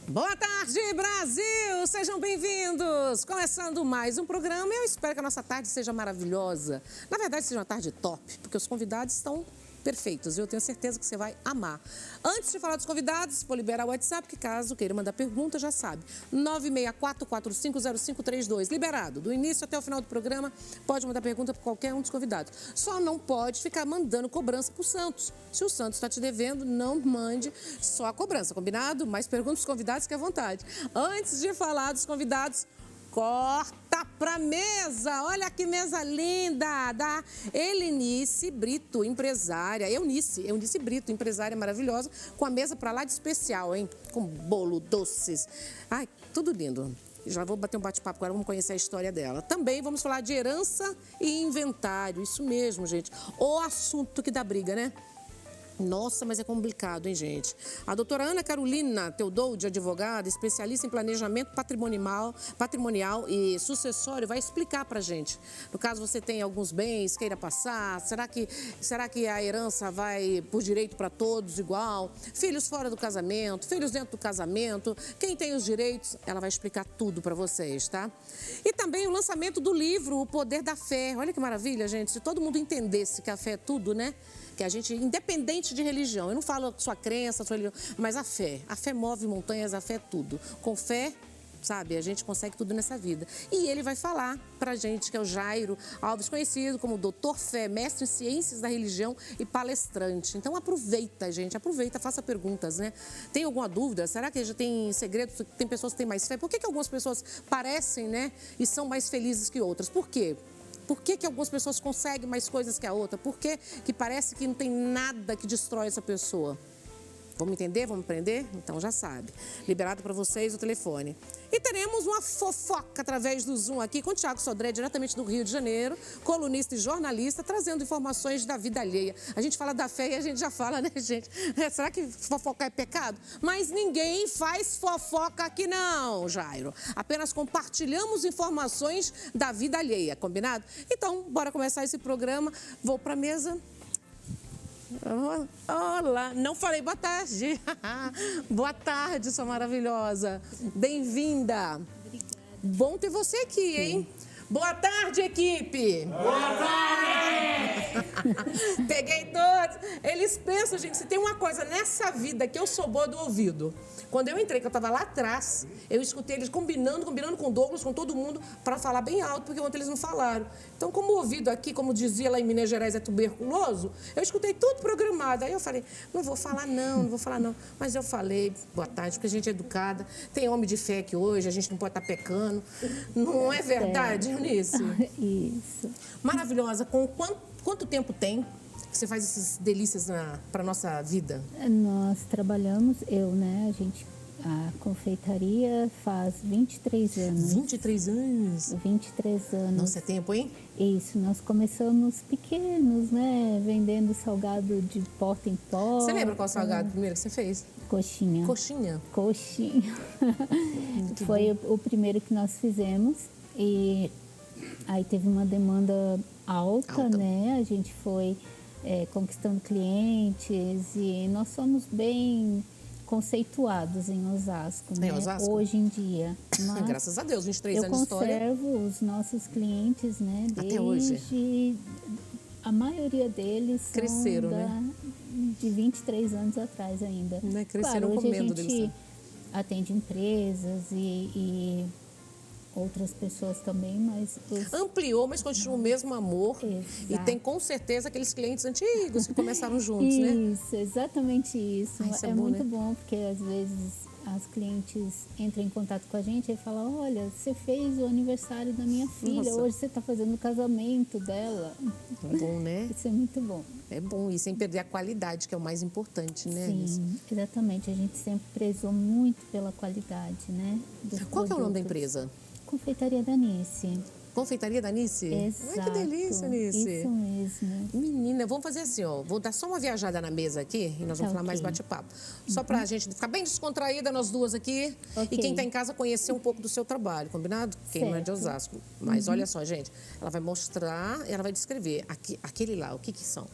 Boa tarde, Brasil! Sejam bem-vindos! Começando mais um programa e eu espero que a nossa tarde seja maravilhosa. Na verdade, seja uma tarde top, porque os convidados estão perfeitos. Eu tenho certeza que você vai amar. Antes de falar dos convidados, vou liberar o WhatsApp, que caso queira mandar pergunta, já sabe. 964-450532. Liberado. Do início até o final do programa, pode mandar pergunta para qualquer um dos convidados. Só não pode ficar mandando cobrança para o Santos. Se o Santos está te devendo, não mande só a cobrança, combinado? Mas pergunta para os convidados, que é à vontade. Antes de falar dos convidados, corta pra mesa, olha que mesa linda, da Elinice Brito, empresária, Eunice Brito, empresária maravilhosa, com a mesa pra lá de especial, hein? Com bolo, doces, ai, tudo lindo. Já vou bater um bate-papo agora, vamos conhecer a história dela. Também vamos falar de herança e inventário, isso mesmo, gente, o assunto que dá briga, né? Nossa, mas é complicado, hein, gente? A doutora Ana Carolina Teodoldi, advogada, especialista em planejamento patrimonial e sucessório, vai explicar pra gente. No caso, você tem alguns bens, queira passar, será que a herança vai por direito para todos igual? Filhos fora do casamento, filhos dentro do casamento, quem tem os direitos? Ela vai explicar tudo pra vocês, tá? E também o lançamento do livro O Poder da Fé. Olha que maravilha, gente, se todo mundo entendesse que a fé é tudo, né? Que a gente, independente de religião, eu não falo sua crença, sua religião, mas a fé move montanhas, a fé é tudo. Com fé, sabe, a gente consegue tudo nessa vida. E ele vai falar pra gente, que é o Jairo Alves, conhecido como Doutor Fé, mestre em ciências da religião e palestrante. Então aproveita, gente, aproveita, faça perguntas, né? Tem alguma dúvida? Será que já tem segredos? Tem pessoas que têm mais fé? Por que algumas pessoas parecem, né, e são mais felizes que outras? Por quê? Por que algumas pessoas conseguem mais coisas que a outra? Por que parece que não tem nada que destrói essa pessoa? Vamos entender? Vamos aprender? Então já sabe. Liberado para vocês o telefone. E teremos uma fofoca através do Zoom aqui com o Thiago Sodré, diretamente do Rio de Janeiro, colunista e jornalista, trazendo informações da vida alheia. A gente fala da fé e a gente já fala, né, gente? Será que fofocar é pecado? Mas ninguém faz fofoca aqui não, Jairo. Apenas compartilhamos informações da vida alheia, combinado? Então, bora começar esse programa. Vou para a mesa. Olá, não falei boa tarde. Boa tarde, sua maravilhosa. Bem-vinda. Obrigada. Bom ter você aqui, hein? Boa tarde, equipe. Boa tarde. Peguei todos. Eles pensam, gente, se tem uma coisa nessa vida que eu sou boa do ouvido. Quando eu entrei, que eu estava lá atrás, eu escutei eles combinando com o Douglas, com todo mundo, para falar bem alto, porque ontem eles não falaram. Então, como o ouvido aqui, como dizia lá em Minas Gerais, é tuberculoso, eu escutei tudo programado. Aí eu falei, não vou falar não. Mas eu falei, boa tarde, porque a gente é educada. Tem homem de fé aqui hoje, a gente não pode estar pecando. Não é verdade, Eunice? Isso. Maravilhosa. Com quanto tempo tem que você faz essas delícias para nossa vida? Nós trabalhamos, a confeitaria faz 23 anos. 23 anos? 23 anos. Nossa, é tempo, hein? Isso, nós começamos pequenos, né? Vendendo salgado de porta em porta. Você lembra qual salgado primeiro que você fez? Coxinha. Coxinha? Coxinha. Foi o primeiro que nós fizemos. E aí teve uma demanda alta, né? A gente foi conquistando clientes e nós somos bem conceituados em Osasco, né? Osasco? Hoje em dia. Mas graças a Deus, 23 anos de história. Eu conservo os nossos clientes, né? Até hoje. A maioria deles cresceram, são né? De 23 anos atrás ainda. Né? Cresceram claro, hoje comendo a gente deles. atende empresas e outras pessoas também, mas... Ampliou, mas continua o mesmo amor. Exato. E tem com certeza aqueles clientes antigos que começaram juntos, né? Isso, exatamente isso. Isso é é bom, muito né? bom, porque às vezes as clientes entram em contato com a gente e falam, olha, você fez o aniversário da minha filha, Nossa. hoje você está fazendo o casamento dela. É bom, né? Isso é muito bom. É bom, e sem perder a qualidade, que é o mais importante, né? Sim, exatamente. A gente sempre prezou muito pela qualidade, né? dos Qual que é o nome da produtos. empresa? Confeitaria da Nice. Confeitaria da Nice? Exato. Ai, que delícia, Nice. Isso mesmo. Menina, vamos fazer assim, ó. Vou dar só uma viajada na mesa aqui e nós vamos falar mais Ok. bate-papo. Só pra gente ficar bem descontraída, nós duas aqui. Ok. E quem tá em casa conhecer um pouco do seu trabalho, combinado? Quem não é de Certo. Osasco. Mas olha só, gente. Ela vai mostrar, ela vai descrever. Aquele lá, o que são?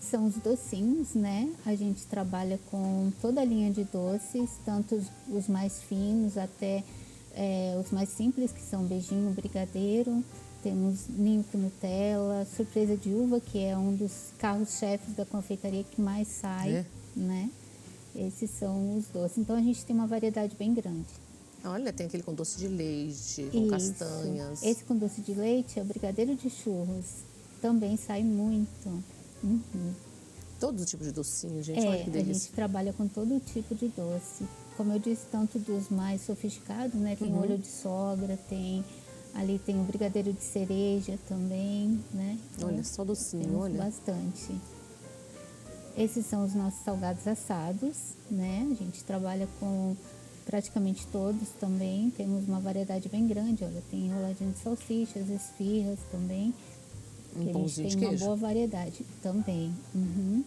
São os docinhos, né? A gente trabalha com toda a linha de doces, tanto os mais finos até os mais simples, que são beijinho, brigadeiro. Temos ninho com Nutella, surpresa de uva, que é um dos carros-chefes da confeitaria que mais sai, né? Esses são os doces. Então, a gente tem uma variedade bem grande. Olha, tem aquele com doce de leite, com Isso. castanhas. Esse com doce de leite é o brigadeiro de churros. Também sai muito. Uhum. Todo tipo de docinho, gente. Olha que A delícia. gente trabalha com todo tipo de doce. Como eu disse, tanto dos mais sofisticados, né? Tem olho de sogra, ali tem o brigadeiro de cereja também, né? Então, Olha, só docinho, temos olha. bastante. Esses são os nossos salgados assados, né? A gente trabalha com praticamente todos também. Temos uma variedade bem grande, olha. Tem enroladinho de salsichas, esfirras também. Um Que a pãozinho gente de tem uma queijo. boa variedade também. Uhum.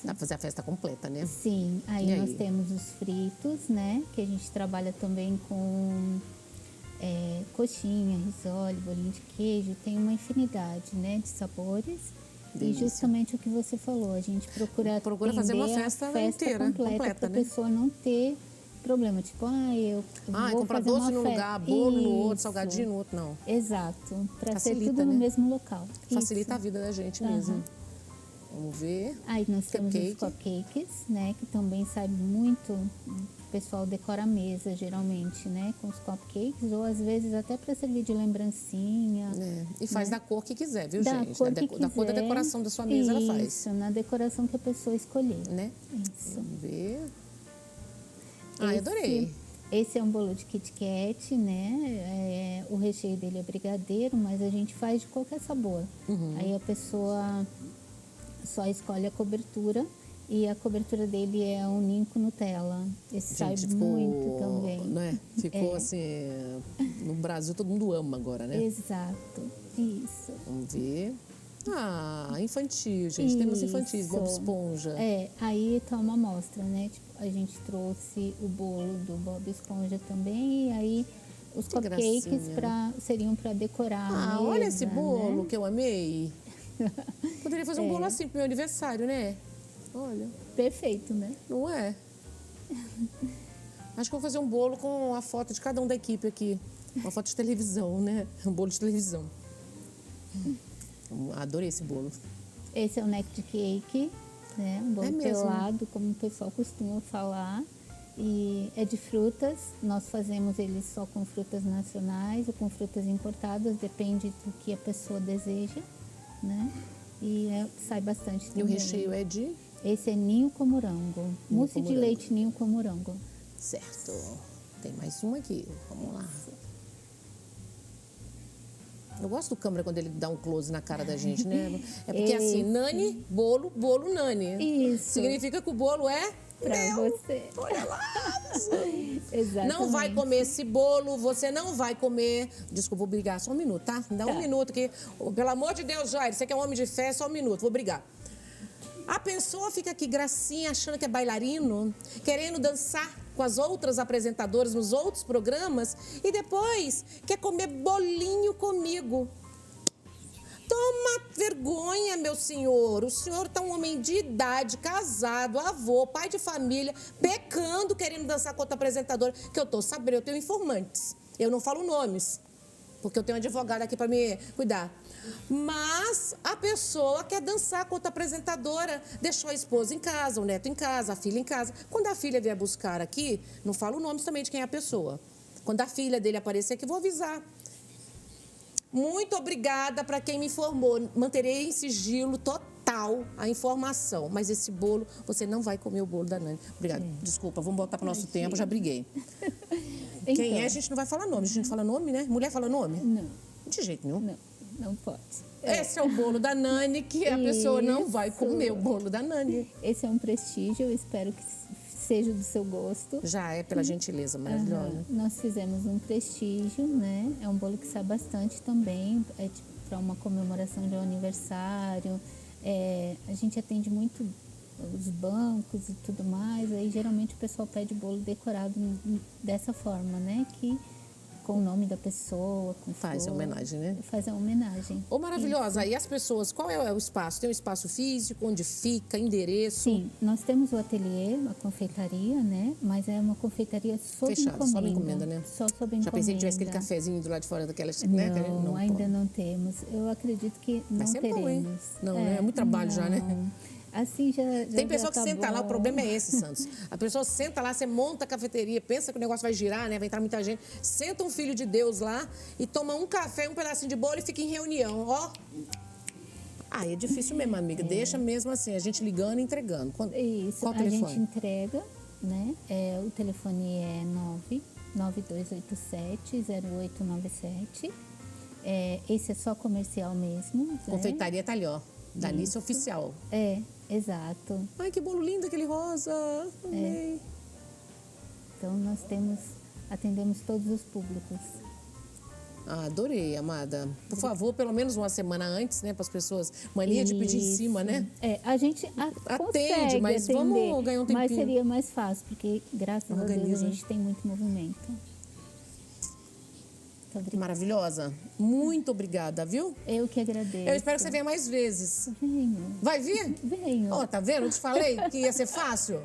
Dá pra fazer a festa completa, né? Sim, aí E nós aí? temos os fritos, né? Que a gente trabalha também com coxinha, risole, bolinho de queijo. Tem uma infinidade, né? De sabores. Delícia. E justamente o que você falou, a gente procura fazer uma atender a festa inteira, completa, para a né? pessoa não ter problema. Tipo, eu vou comprar fazer doce uma num festa. lugar, bolo no outro, Isso. salgadinho no outro, não. Exato, para ser Facilita, tudo no né? mesmo local. Facilita a Isso. vida da gente mesmo. Vamos ver. Aí nós temos os Cupcake. cupcakes, né? Que também sai muito, o pessoal decora a mesa, geralmente, né? Com os cupcakes, ou às vezes até para servir de lembrancinha. E faz da cor que quiser, viu, Da gente? cor Da que cor da quiser. decoração da sua mesa, ela faz. Isso, na decoração que a pessoa escolher. Né? Isso. Vamos ver. Ai, adorei. Esse é um bolo de Kit Kat, né? O recheio dele é brigadeiro, mas a gente faz de qualquer sabor. Aí a pessoa só escolhe a cobertura e a cobertura dele é um ninho com Nutella. Esse sai Gente, ficou, muito também. né? Ficou assim, no Brasil todo mundo ama agora, né? Exato, isso. Vamos ver. Infantil, gente. Temos infantis, Bob Isso. Esponja. Aí tá uma amostra, né? Tipo, a gente trouxe o bolo do Bob Esponja também, e aí os Que cupcakes gracinha. seriam para decorar a mesa, Olha esse bolo né? que eu amei. Poderia fazer um bolo assim pro meu aniversário, né? Olha, Perfeito, né? não é? Acho que eu vou fazer um bolo com a foto de cada um da equipe aqui. Uma foto de televisão, né? Um bolo de televisão. Adorei esse bolo. Esse é o neck cake, né? Um bolo mesmo? pelado, como o pessoal costuma falar. E é de frutas. Nós fazemos ele só com frutas nacionais ou com frutas importadas, depende do que a pessoa deseja, né? E sai bastante também. E o recheio é de? Esse é ninho com morango. Mousse com de morango. leite ninho com morango. Certo. Tem mais um aqui. Vamos lá. Eu gosto do câmera quando ele dá um close na cara da gente, né? É porque assim, Nani, bolo, bolo, Nani. Isso. Significa que o bolo é Pra meu. você. Olha lá. Exatamente. Não vai comer esse bolo, você não vai comer. Desculpa, vou brigar. Só um minuto, tá? Me dá um minuto aqui. Pelo amor de Deus, Jair, você que é um homem de fé, só um minuto, vou brigar. A pessoa fica aqui gracinha, achando que é bailarino, querendo dançar com as outras apresentadoras nos outros programas e depois quer comer bolinho comigo. Toma vergonha, meu senhor. O senhor tá um homem de idade, casado, avô, pai de família, pecando, querendo dançar com outra apresentadora. Que eu tô sabendo, eu tenho informantes. Eu não falo nomes, porque eu tenho um advogado aqui para me cuidar. Mas a pessoa quer dançar com outra apresentadora, deixou a esposa em casa, o neto em casa, a filha em casa. Quando a filha vier buscar aqui, não falo nomes também de quem é a pessoa. Quando a filha dele aparecer aqui, vou avisar. Muito obrigada para quem me informou. Manterei em sigilo total a informação. Mas esse bolo, você não vai comer o bolo da Nani. Obrigada. Desculpa, vamos voltar para o nosso tempo, já briguei. Então, Quem é, a gente não vai falar nome. A gente fala nome, né? Mulher fala nome? Não, De jeito nenhum. não pode. Esse é o bolo da Nani, que a pessoa não vai Isso. comer o bolo da Nani. Esse é um prestígio, eu espero que seja do seu gosto. Já é pela gentileza, maravilhosa. Nós fizemos um prestígio, né? É um bolo que sai bastante também, é tipo para uma comemoração de um aniversário. A gente atende muito os bancos e tudo mais, aí geralmente o pessoal pede bolo decorado dessa forma, né? Que com o nome da pessoa, com Faz a flor, homenagem, né? Faz a homenagem. Ô, maravilhosa, e as pessoas, qual é o espaço? Tem um espaço físico, onde fica, endereço? Sim, nós temos o ateliê, a confeitaria, né? Mas é uma confeitaria sob Fechado, encomenda. sob encomenda, né? Só sob encomenda. Já pensei que tivesse aquele cafezinho do lado de fora daquelas... Não, né? ainda não temos. Eu acredito que não Vai ser teremos. bom, hein? Não, né? É muito trabalho já, né? Assim já Tem pessoa que tá senta bom. lá, o problema é esse, Santos. A pessoa senta lá, você monta a cafeteria, pensa que o negócio vai girar, né? Vai entrar muita gente. Senta um filho de Deus lá e toma um café, um pedacinho de bolo e fica em reunião, ó. É difícil mesmo, amiga. Deixa mesmo assim, a gente ligando e entregando. Isso, Qual o a telefone? gente entrega, né? O telefone é 99287-0897. Esse é só comercial mesmo. Né? Confeitaria tá ali, ó. Da Alice Oficial. Exato. Ai, que bolo lindo aquele rosa. Amei. Então, nós atendemos todos os públicos. Adorei, amada. Por favor, pelo menos uma semana antes, né? Para as pessoas. Mania de pedir em cima, né? A gente atende, mas atender, vamos ganhar um tempinho. Mas seria mais fácil, porque graças a Deus a gente tem muito movimento. Maravilhosa. Muito obrigada, viu? Eu que agradeço. Eu espero que você venha mais vezes. Venho. Vai vir? Venho. Ó, tá vendo? Eu te falei que ia ser fácil.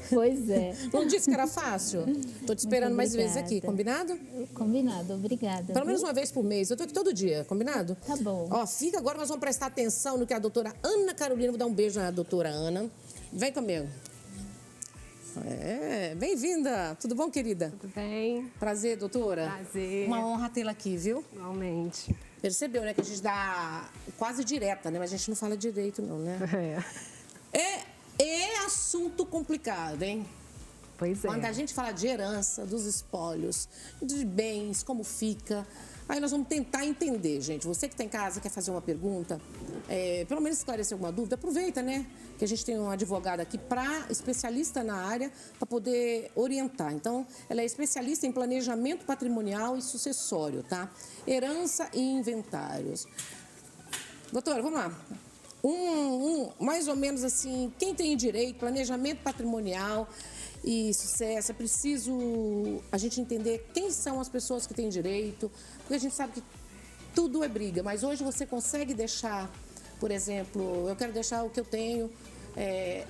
Pois é. Não disse que era fácil? Tô te esperando mais vezes aqui, combinado? Combinado, obrigada. Pelo menos uma vez por mês. Eu tô aqui todo dia, combinado? Tá bom. Ó, fica agora, nós vamos prestar atenção no que a doutora Ana Carolina... Vou dar um beijo na doutora Ana. Vem comigo. Bem-vinda. Tudo bom, querida? Tudo bem. Prazer, doutora. Prazer. Uma honra tê-la aqui, viu? Igualmente. Percebeu, né? Que a gente dá quase direta, né? Mas a gente não fala direito, não, né? É assunto complicado, hein? Pois é. Quando a gente fala de herança, dos espólios, de bens, como fica... Aí nós vamos tentar entender, gente. Você que está em casa, quer fazer uma pergunta, pelo menos esclarecer alguma dúvida, aproveita, né? Que a gente tem uma advogada aqui, especialista na área, para poder orientar. Então, ela é especialista em planejamento patrimonial e sucessório, tá? Herança e inventários. Doutora, vamos lá. Mais ou menos assim, quem tem direito, planejamento patrimonial... e sucesso, é preciso a gente entender quem são as pessoas que têm direito, porque a gente sabe que tudo é briga, mas hoje você consegue deixar, por exemplo, eu quero deixar o que eu tenho,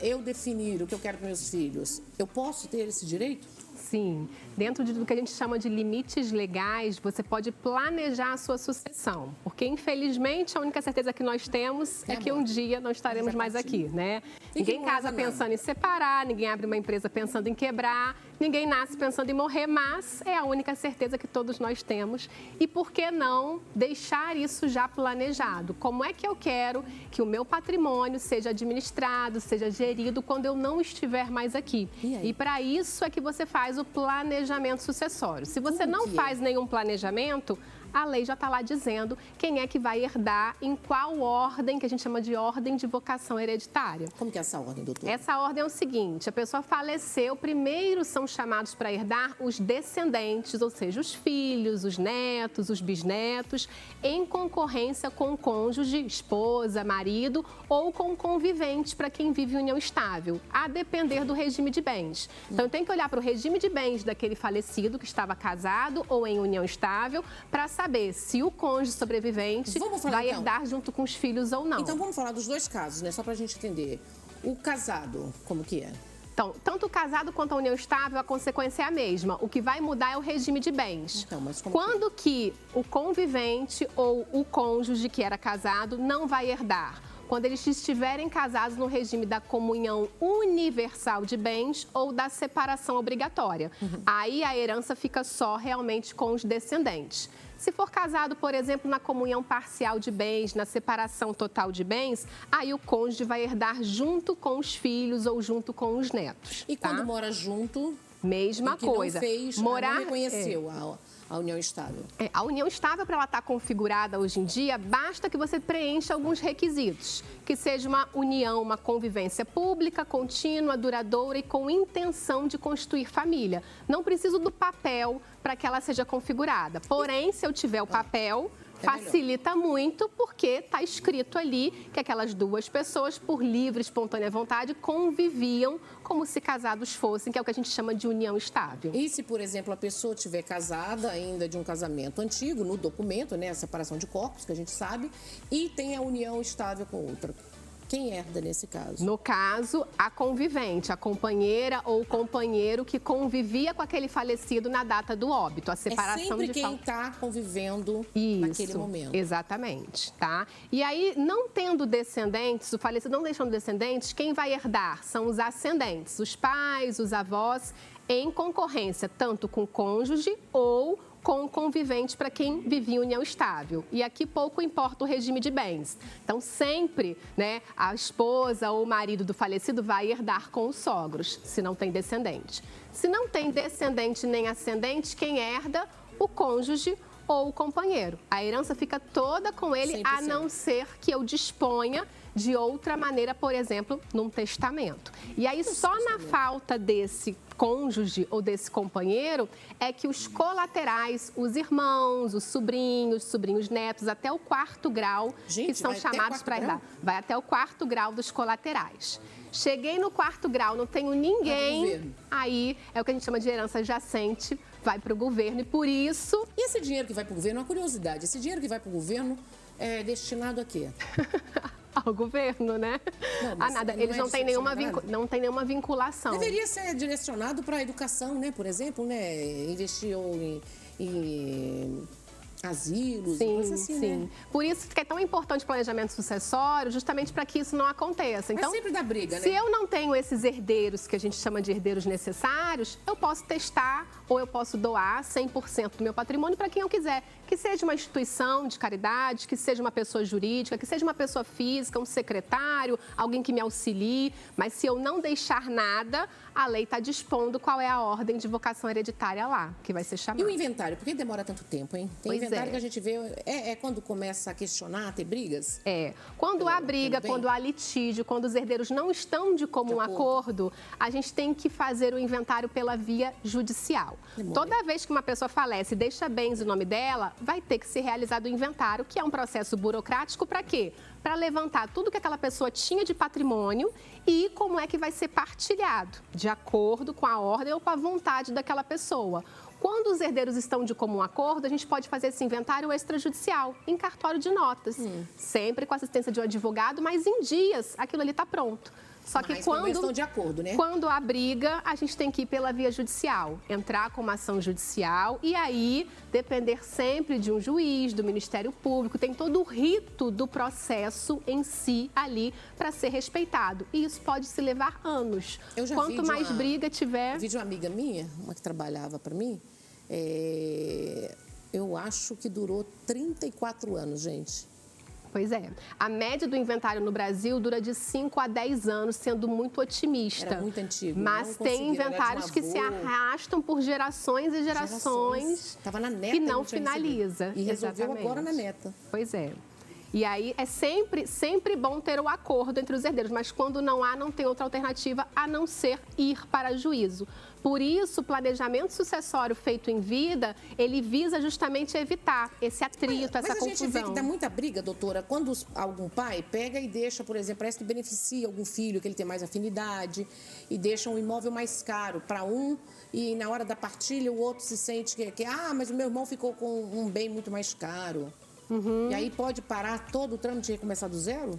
eu definir o que eu quero para meus filhos. Eu posso ter esse direito? Sim. Dentro do que a gente chama de limites legais, você pode planejar a sua sucessão. Porque, infelizmente, a única certeza que nós temos é que um dia não estaremos mais aqui, né? Ninguém casa pensando em separar, ninguém abre uma empresa pensando em quebrar, ninguém nasce pensando em morrer, mas é a única certeza que todos nós temos. E por que não deixar isso já planejado? Como é que eu quero que o meu patrimônio seja administrado, seja gerido quando eu não estiver mais aqui? E para isso é que você faz o planejamento sucessório. Se você não faz nenhum planejamento, a lei já está lá dizendo quem é que vai herdar, em qual ordem, que a gente chama de ordem de vocação hereditária. Como que é essa ordem, doutora? Essa ordem é o seguinte, a pessoa faleceu, primeiro são chamados para herdar os descendentes, ou seja, os filhos, os netos, os bisnetos, em concorrência com o cônjuge, esposa, marido ou com conviventes para quem vive em união estável, a depender do regime de bens. Então, tem que olhar para o regime de bens daquele falecido que estava casado ou em união estável para saber se o cônjuge sobrevivente vai herdar junto com os filhos ou não. Então, vamos falar dos dois casos, né? Só para a gente entender. O casado, como que é? Então, tanto o casado quanto a união estável, a consequência é a mesma. O que vai mudar é o regime de bens. Então, mas como Quando que o convivente ou o cônjuge que era casado não vai herdar? Quando eles estiverem casados no regime da comunhão universal de bens ou da separação obrigatória. Aí a herança fica só realmente com os descendentes. Se for casado, por exemplo, na comunhão parcial de bens, na separação total de bens, aí o cônjuge vai herdar junto com os filhos ou junto com os netos. E quando mora junto? mesma coisa. Não fez, não reconheceu a união estável. A união estável, para ela estar configurada hoje em dia, basta que você preencha alguns requisitos. Que seja uma união, uma convivência pública, contínua, duradoura e com intenção de constituir família. Não preciso do papel para que ela seja configurada. Porém, se eu tiver o papel, facilita muito, porque está escrito ali que aquelas duas pessoas, por livre e espontânea vontade, conviviam como se casados fossem, que é o que a gente chama de união estável. E se, por exemplo, a pessoa estiver casada ainda de um casamento antigo, no documento, né, a separação de corpos, que a gente sabe, e tem a união estável com outra? Quem herda nesse caso? No caso, a convivente, a companheira ou companheiro que convivia com aquele falecido na data do óbito, a separação sempre de quem está convivendo Isso, naquele momento. Exatamente, tá? E aí, não tendo descendentes, o falecido não deixando descendentes, quem vai herdar são os ascendentes, os pais, os avós, em concorrência tanto com o cônjuge ou com o convivente para quem vivia em união estável. E aqui pouco importa o regime de bens. Então, sempre, né, a esposa ou o marido do falecido vai herdar com os sogros, se não tem descendente. Se não tem descendente nem ascendente, quem herda? O cônjuge ou o companheiro. A herança fica toda com ele, 100%. A não ser que eu disponha de outra maneira, por exemplo, num testamento. E aí, só na falta desse cônjuge ou desse companheiro é que os colaterais, os irmãos, os sobrinhos netos, até o 4º grau, que são chamados para herdar. Vai até o 4º grau dos colaterais. Cheguei no 4º grau, não tenho ninguém, aí é o que a gente chama de herança jacente, vai para o governo e por isso... E esse dinheiro que vai para o governo, uma curiosidade, esse dinheiro que vai para o governo é destinado a quê? Ao governo, né? Não, nada. Eles não têm nenhuma vinculação. Deveria ser direcionado para a educação, né? Por exemplo, né? Investir em asilos, coisas assim, né? Por isso que é tão importante o planejamento sucessório, justamente para que isso não aconteça. Então, mas sempre dá briga, né? Se eu não tenho esses herdeiros, que a gente chama de herdeiros necessários, eu posso testar ou eu posso doar 100% do meu patrimônio para quem eu quiser. Que seja uma instituição de caridade, que seja uma pessoa jurídica, que seja uma pessoa física, um secretário, alguém que me auxilie. Mas se eu não deixar nada, a lei está dispondo qual é a ordem de vocação hereditária lá, que vai ser chamada. E o inventário? Por que demora tanto tempo, hein? Tem inventário que a gente vê, quando começa a questionar, a ter brigas? Quando há briga, quando há litígio, quando os herdeiros não estão de comum acordo, a gente tem que fazer o inventário pela via judicial. Toda vez que uma pessoa falece e deixa bens no nome dela, vai ter que ser realizado o inventário, que é um processo burocrático para quê? Para levantar tudo que aquela pessoa tinha de patrimônio e como é que vai ser partilhado, de acordo com a ordem ou com a vontade daquela pessoa. Quando os herdeiros estão de comum acordo, a gente pode fazer esse inventário extrajudicial, em cartório de notas. Sempre com assistência de um advogado, mas em dias aquilo ali está pronto. Só que quando estão de acordo, né? Quando há briga, a gente tem que ir pela via judicial, entrar com uma ação judicial e aí depender sempre de um juiz, do Ministério Público, tem todo o rito do processo em si ali para ser respeitado. E isso pode se levar anos. Quanto mais briga tiver... Eu vi de uma amiga minha, uma que trabalhava para mim, eu acho que durou 34 anos, gente. Pois é. A média do inventário no Brasil dura de 5 a 10 anos, sendo muito otimista. Era muito antigo. Mas tem inventários que se arrastam por gerações e gerações. Estava na neta e não finaliza. E resolveu agora na neta. Pois é. E aí é sempre bom ter o acordo entre os herdeiros, mas quando não há, não tem outra alternativa a não ser ir para juízo. Por isso, o planejamento sucessório feito em vida, ele visa justamente evitar esse atrito, essa confusão. Mas a gente vê que dá muita briga, doutora, quando algum pai pega e deixa, por exemplo, parece que beneficia algum filho, que ele tem mais afinidade, e deixa um imóvel mais caro para um, e na hora da partilha o outro se sente mas o meu irmão ficou com um bem muito mais caro. E aí pode parar todo o trâmite e recomeçar do zero?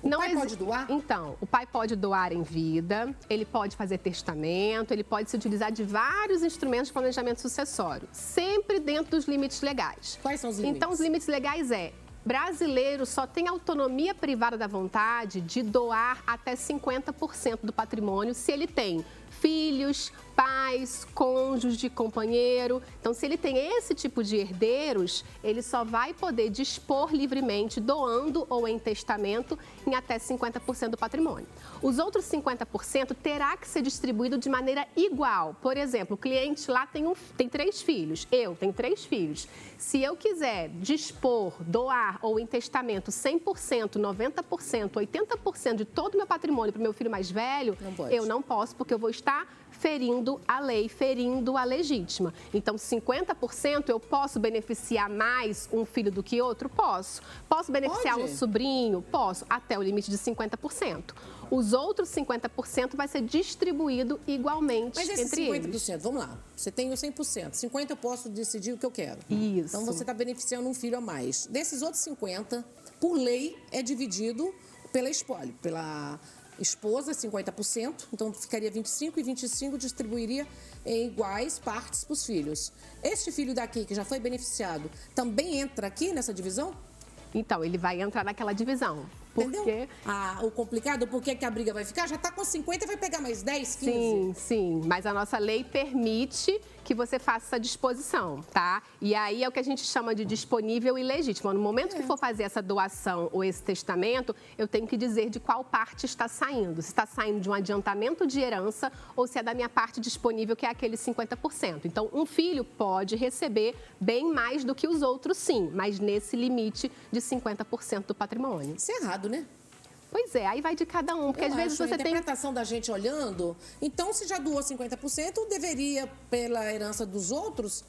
O pai pode doar? Então, o pai pode doar em vida, ele pode fazer testamento, ele pode se utilizar de vários instrumentos de planejamento sucessório, sempre dentro dos limites legais. Quais são os limites? Então, os limites legais brasileiro só tem autonomia privada da vontade de doar até 50% do patrimônio se ele tem filhos, pais, cônjuge, companheiro. Então, se ele tem esse tipo de herdeiros, ele só vai poder dispor livremente, doando ou em testamento, em até 50% do patrimônio. Os outros 50% terá que ser distribuído de maneira igual. Por exemplo, o cliente lá tem 3 filhos, eu tenho 3 filhos. Se eu quiser dispor, doar ou em testamento 100%, 90%, 80% de todo o meu patrimônio para o meu filho mais velho, eu não posso, porque eu vou estar ferindo a lei, ferindo a legítima. Então, 50% eu posso beneficiar mais um filho do que outro? Posso. Posso beneficiar um sobrinho? Posso, até o limite de 50%. Os outros 50% vai ser distribuído igualmente entre eles. Mas esses 50%, vamos lá, você tem o 100%, 50% eu posso decidir o que eu quero. Isso. Então, você está beneficiando um filho a mais. Desses outros 50%, por lei, é dividido pela espólio, pela esposa, 50%, então ficaria 25% e 25% distribuiria em iguais partes para os filhos. Este filho daqui, que já foi beneficiado, também entra aqui nessa divisão? Então, ele vai entrar naquela divisão. Entendeu? O complicado, por que a briga vai ficar? Já está com 50 e vai pegar mais 10, 15? Sim, sim. Mas a nossa lei permite que você faça essa disposição, tá? E aí é o que a gente chama de disponível e legítimo. No momento que for fazer essa doação ou esse testamento, eu tenho que dizer de qual parte está saindo. Se está saindo de um adiantamento de herança ou se é da minha parte disponível, que é aquele 50%. Então, um filho pode receber bem mais do que os outros, sim, mas nesse limite de 50% do patrimônio. Isso é errado, né? Pois é, aí vai de cada um, porque às vezes você tem... A interpretação da gente olhando, então se já doou 50%, deveria, pela herança dos outros,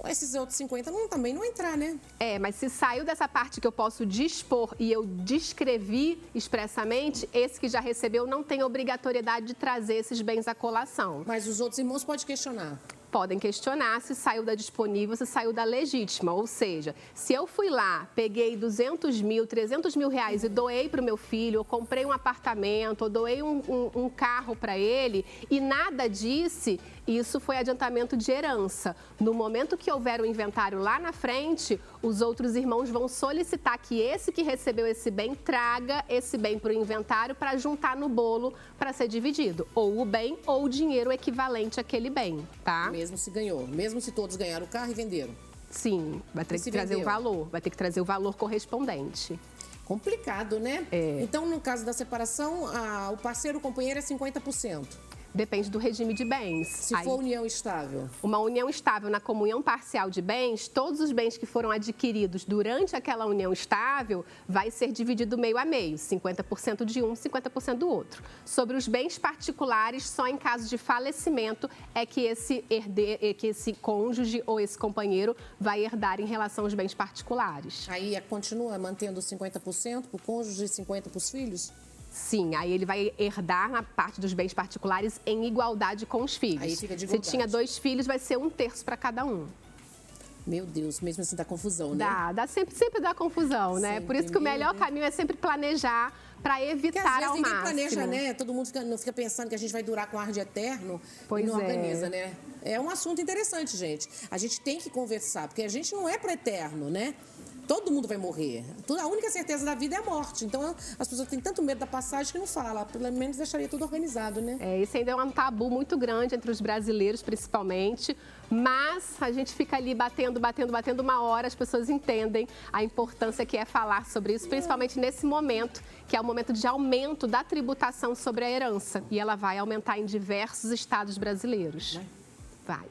esses outros 50% também não entrar, né? É, mas se saiu dessa parte que eu posso dispor e eu descrevi expressamente, esse que já recebeu não tem obrigatoriedade de trazer esses bens à colação. Mas os outros irmãos podem questionar. Podem questionar se saiu da disponível, se saiu da legítima. Ou seja, se eu fui lá, peguei 200 mil, 300 mil reais e doei para o meu filho, ou comprei um apartamento, ou doei um carro para ele, e nada disse, isso foi adiantamento de herança. No momento que houver o inventário lá na frente, os outros irmãos vão solicitar que esse que recebeu esse bem traga esse bem para o inventário para juntar no bolo para ser dividido. Ou o bem ou o dinheiro equivalente àquele bem, tá? Mesmo se ganhou, mesmo se todos ganharam o carro e venderam. Sim, vai ter que trazer o valor, vai ter que trazer o valor correspondente. Complicado, né? É. Então, no caso da separação, o parceiro, o companheiro é 50%. Depende do regime de bens. Se for união estável. Uma união estável na comunhão parcial de bens, todos os bens que foram adquiridos durante aquela união estável vai ser dividido meio a meio, 50% de um, 50% do outro. Sobre os bens particulares, só em caso de falecimento é que esse cônjuge ou esse companheiro vai herdar em relação aos bens particulares. Aí continua mantendo 50% para o cônjuge e 50% para os filhos? Sim, aí ele vai herdar na parte dos bens particulares em igualdade com os filhos. Aí fica de igualdade. Se tinha 2 filhos, vai ser 1/3 para cada um. Meu Deus, mesmo assim dá confusão, né? Dá sempre dá confusão, né? Por isso que o melhor caminho é sempre planejar para evitar ao máximo. Ninguém planeja, né? Todo mundo não fica pensando que a gente vai durar com ar de eterno e não organiza, né? É um assunto interessante, gente. A gente tem que conversar, porque a gente não é para eterno, né? Todo mundo vai morrer. A única certeza da vida é a morte. Então, as pessoas têm tanto medo da passagem que não fala. Pelo menos deixaria tudo organizado, né? Isso ainda é um tabu muito grande entre os brasileiros, principalmente. Mas a gente fica ali batendo. Uma hora as pessoas entendem a importância que é falar sobre isso, principalmente nesse momento, que é o momento de aumento da tributação sobre a herança. E ela vai aumentar em diversos estados brasileiros. Vai.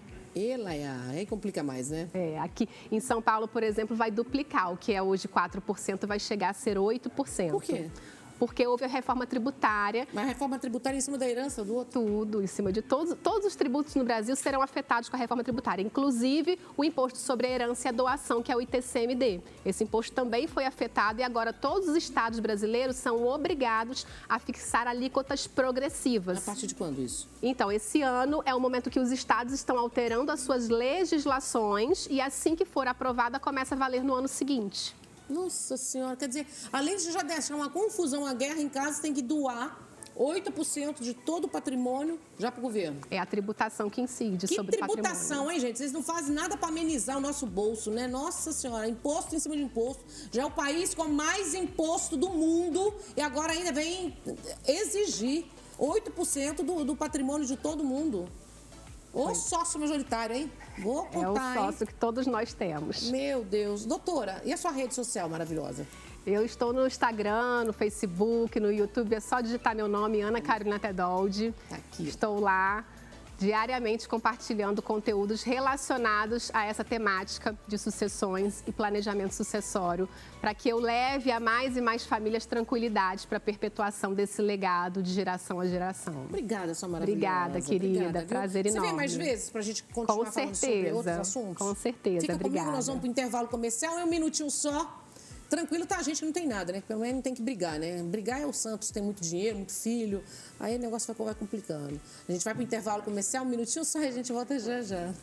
Aí complica mais, né? Aqui em São Paulo, por exemplo, vai duplicar. O que é hoje 4% vai chegar a ser 8%. Por quê? Porque houve a reforma tributária. Mas a reforma tributária em cima da herança do outro? Tudo, em cima de todos os tributos no Brasil serão afetados com a reforma tributária, inclusive o imposto sobre a herança e a doação, que é o ITCMD. Esse imposto também foi afetado e agora todos os estados brasileiros são obrigados a fixar alíquotas progressivas. A partir de quando isso? Então, esse ano é o momento que os estados estão alterando as suas legislações e assim que for aprovada, começa a valer no ano seguinte. Nossa Senhora, quer dizer, além de já deixar uma confusão, a guerra em casa, tem que doar 8% de todo o patrimônio já para o governo. É a tributação que incide sobre o patrimônio. Que tributação, hein, gente? Vocês não fazem nada para amenizar o nosso bolso, né? Nossa Senhora, imposto em cima de imposto. Já é o país com mais imposto do mundo e agora ainda vem exigir 8% do patrimônio de todo mundo. Ô sócio majoritário, hein? Vou contar, É o sócio que todos nós temos. Meu Deus. Doutora, e a sua rede social maravilhosa? Eu estou no Instagram, no Facebook, no YouTube. É só digitar meu nome, Ana Carolina Tedoldi. Tá aqui. Estou lá diariamente compartilhando conteúdos relacionados a essa temática de sucessões e planejamento sucessório, para que eu leve a mais e mais famílias tranquilidade para a perpetuação desse legado de geração a geração. Obrigada, sua maravilhosa. Obrigada, querida. Obrigada, prazer Você enorme. vem mais vezes para a gente continuar falando sobre outros assuntos? Com certeza, Fica obrigada. comigo, nós vamos para o intervalo comercial, é um minutinho só. Tranquilo, tá? A gente não tem nada, né? Pelo menos não tem que brigar, né? Brigar é o Santos, tem muito dinheiro, muito filho. Aí o negócio vai complicando. A gente vai para o intervalo comercial, um minutinho só e a gente volta já já.